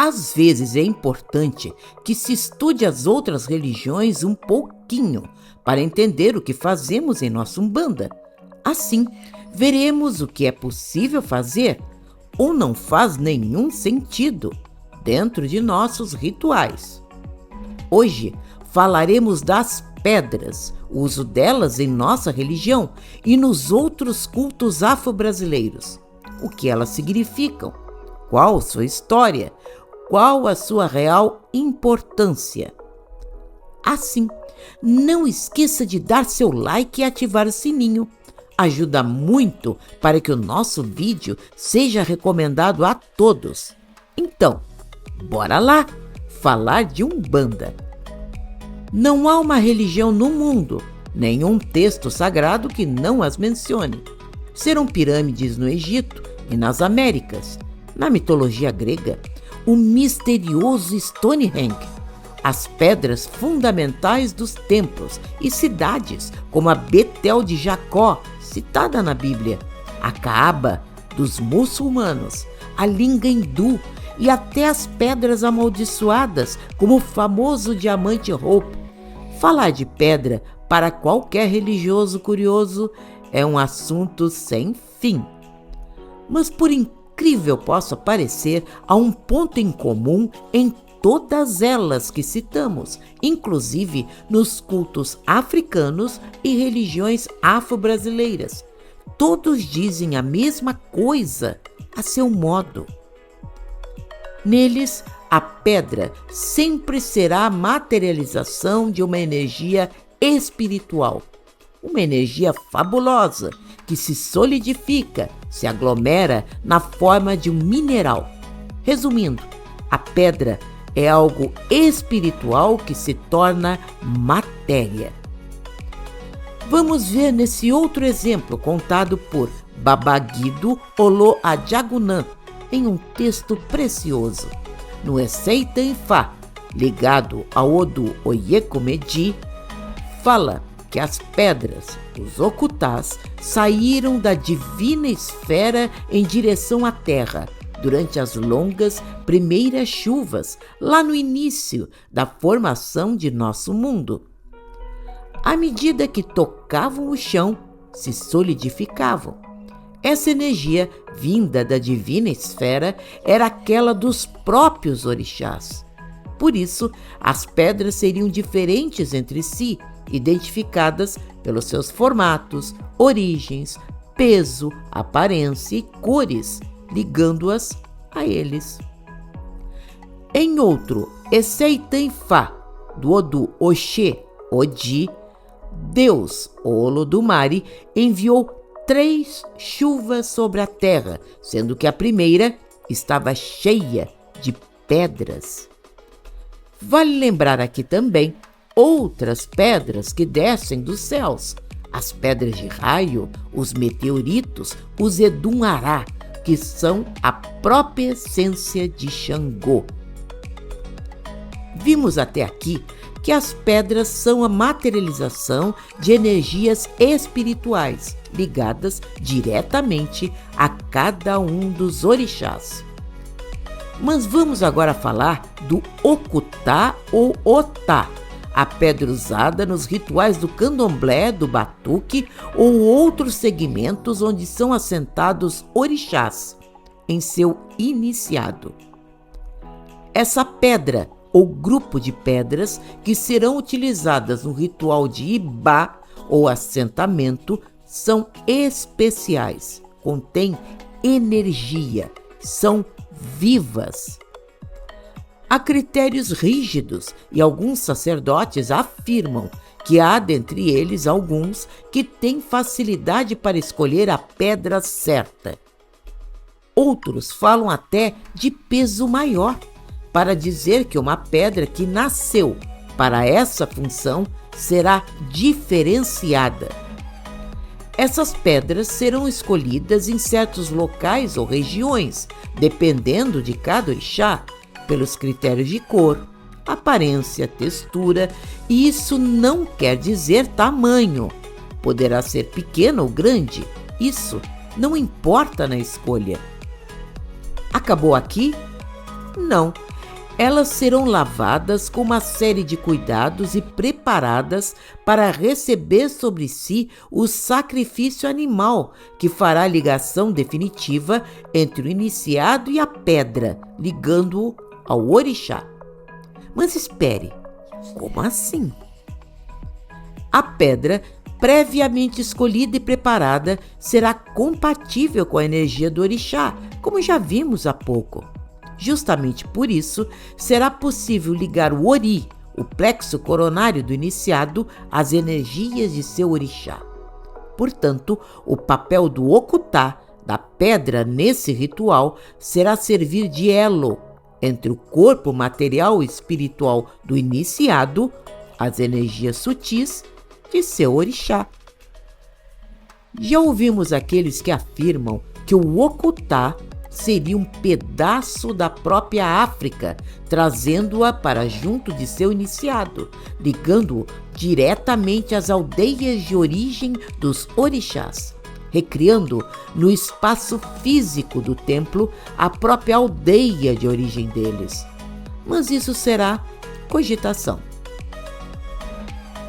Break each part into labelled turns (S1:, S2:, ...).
S1: Às vezes é importante que se estude as outras religiões um pouquinho para entender o que fazemos em nossa Umbanda. Assim, veremos o que é possível fazer ou não faz nenhum sentido dentro de nossos rituais. Hoje falaremos das pedras, o uso delas em nossa religião e nos outros cultos afro-brasileiros. O que elas significam? Qual sua história? Qual a sua real importância? Assim, não esqueça de dar seu like e ativar o sininho. Ajuda muito para que o nosso vídeo seja recomendado a todos. Então, bora lá falar de Umbanda. Não há uma religião no mundo, nenhum texto sagrado que não as mencione. Serão pirâmides no Egito e nas Américas. Na mitologia grega, o misterioso Stonehenge, as pedras fundamentais dos templos e cidades, como a Betel de Jacó, citada na Bíblia, a Caaba dos muçulmanos, a linga hindu e até as pedras amaldiçoadas, como o famoso diamante Hope. Falar de pedra para qualquer religioso curioso é um assunto sem fim. Mas por incrível possa parecer, há um ponto em comum em todas elas que citamos, inclusive nos cultos africanos e religiões afro-brasileiras. Todos dizem a mesma coisa, a seu modo. Neles, a pedra sempre será a materialização de uma energia espiritual, uma energia fabulosa que se solidifica, se aglomera na forma de um mineral. Resumindo, a pedra é algo espiritual que se torna matéria. Vamos ver nesse outro exemplo contado por Babagida Olo-Ajagunna em um texto precioso. No Essay-Tenfá, ligado ao Odu Oyekomedi, fala que as pedras, os okutás, saíram da divina esfera em direção à terra durante as longas primeiras chuvas, lá no início da formação de nosso mundo. À medida que tocavam o chão, se solidificavam. Essa energia, vinda da divina esfera, era aquela dos próprios orixás. Por isso, as pedras seriam diferentes entre si, identificadas pelos seus formatos, origens, peso, aparência e cores, ligando-as a eles. Em outro Essay-Tenfá, do Odu Oxê Odi, Deus Olodumare enviou 3 chuvas sobre a terra, sendo que a primeira estava cheia de pedras. Vale lembrar aqui também outras pedras que descem dos céus, as pedras de raio, os meteoritos, os Edum-Ará, que são a própria essência de Xangô. Vimos até aqui que as pedras são a materialização de energias espirituais ligadas diretamente a cada um dos orixás. Mas vamos agora falar do okutá ou otá, a pedra usada nos rituais do candomblé, do batuque ou outros segmentos onde são assentados orixás em seu iniciado. Essa pedra ou grupo de pedras que serão utilizadas no ritual de Ibá ou assentamento são especiais, contêm energia, são vivas. Há critérios rígidos e alguns sacerdotes afirmam que há dentre eles alguns que têm facilidade para escolher a pedra certa. Outros falam até de peso maior, para dizer que uma pedra que nasceu para essa função será diferenciada. Essas pedras serão escolhidas em certos locais ou regiões, dependendo de cada orixá, pelos critérios de cor, aparência, textura, e isso não quer dizer tamanho. Poderá ser pequeno ou grande, isso não importa na escolha. Acabou aqui? Não. Elas serão lavadas com uma série de cuidados e preparadas para receber sobre si o sacrifício animal, que fará a ligação definitiva entre o iniciado e a pedra, ligando-o ao orixá. Mas espere, como assim? A pedra, previamente escolhida e preparada, será compatível com a energia do orixá, como já vimos há pouco. Justamente por isso, será possível ligar o ori, o plexo coronário do iniciado, às energias de seu orixá. Portanto, o papel do okutá, da pedra nesse ritual, será servir de elo entre o corpo material e espiritual do iniciado, as energias sutis de seu orixá. Já ouvimos aqueles que afirmam que o okutá seria um pedaço da própria África, trazendo-a para junto de seu iniciado, ligando-o diretamente às aldeias de origem dos orixás, recriando no espaço físico do templo a própria aldeia de origem deles. Mas isso será cogitação.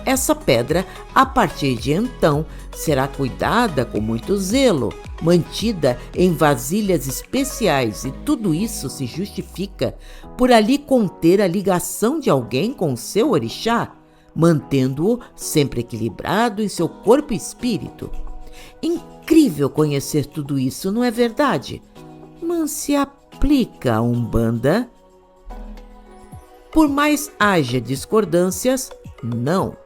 S1: Essa pedra, a partir de então, será cuidada com muito zelo, mantida em vasilhas especiais, e tudo isso se justifica por ali conter a ligação de alguém com seu orixá, mantendo-o sempre equilibrado em seu corpo e espírito. Incrível conhecer tudo isso, não é verdade? Mas se aplica a Umbanda? Por mais haja discordâncias, não.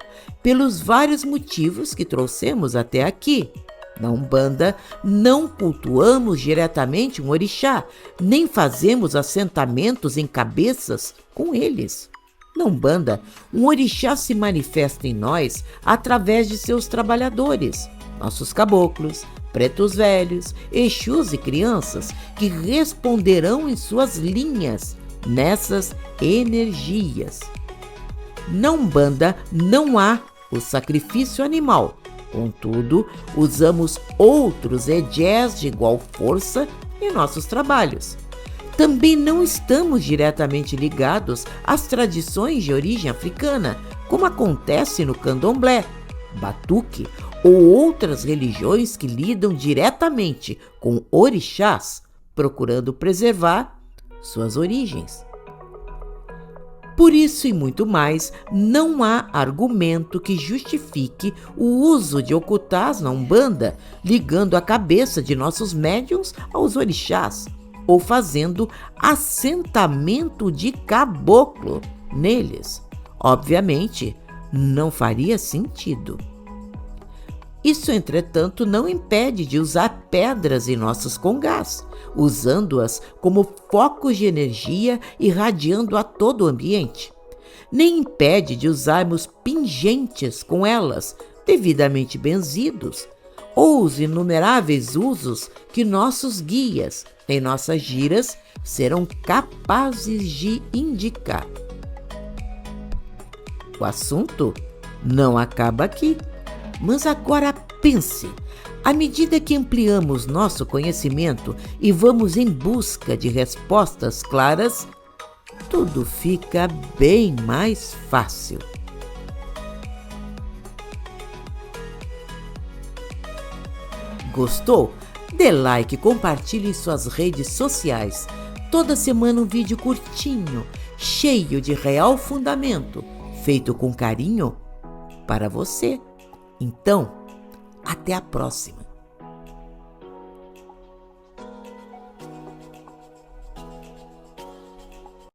S1: Pelos vários motivos que trouxemos até aqui. Na Umbanda, não cultuamos diretamente um orixá, nem fazemos assentamentos em cabeças com eles. Na Umbanda, um orixá se manifesta em nós através de seus trabalhadores, nossos caboclos, pretos velhos, exus e crianças, que responderão em suas linhas nessas energias. Na Umbanda não há o sacrifício animal. Contudo, usamos outros egés de igual força em nossos trabalhos. Também não estamos diretamente ligados às tradições de origem africana, como acontece no candomblé, batuque ou outras religiões que lidam diretamente com orixás, procurando preservar suas origens. Por isso e muito mais, não há argumento que justifique o uso de okutás na Umbanda, ligando a cabeça de nossos médiuns aos orixás, ou fazendo assentamento de caboclo neles. Obviamente, não faria sentido. Isso, entretanto, não impede de usar pedras em nossos congás, usando-as como focos de energia irradiando a todo o ambiente. Nem impede de usarmos pingentes com elas, devidamente benzidos, ou os inumeráveis usos que nossos guias, em nossas giras, serão capazes de indicar. O assunto não acaba aqui. Mas agora pense, à medida que ampliamos nosso conhecimento e vamos em busca de respostas claras, tudo fica bem mais fácil. Gostou? Dê like e compartilhe em suas redes sociais. Toda semana um vídeo curtinho, cheio de real fundamento, feito com carinho para você. Então, até a próxima!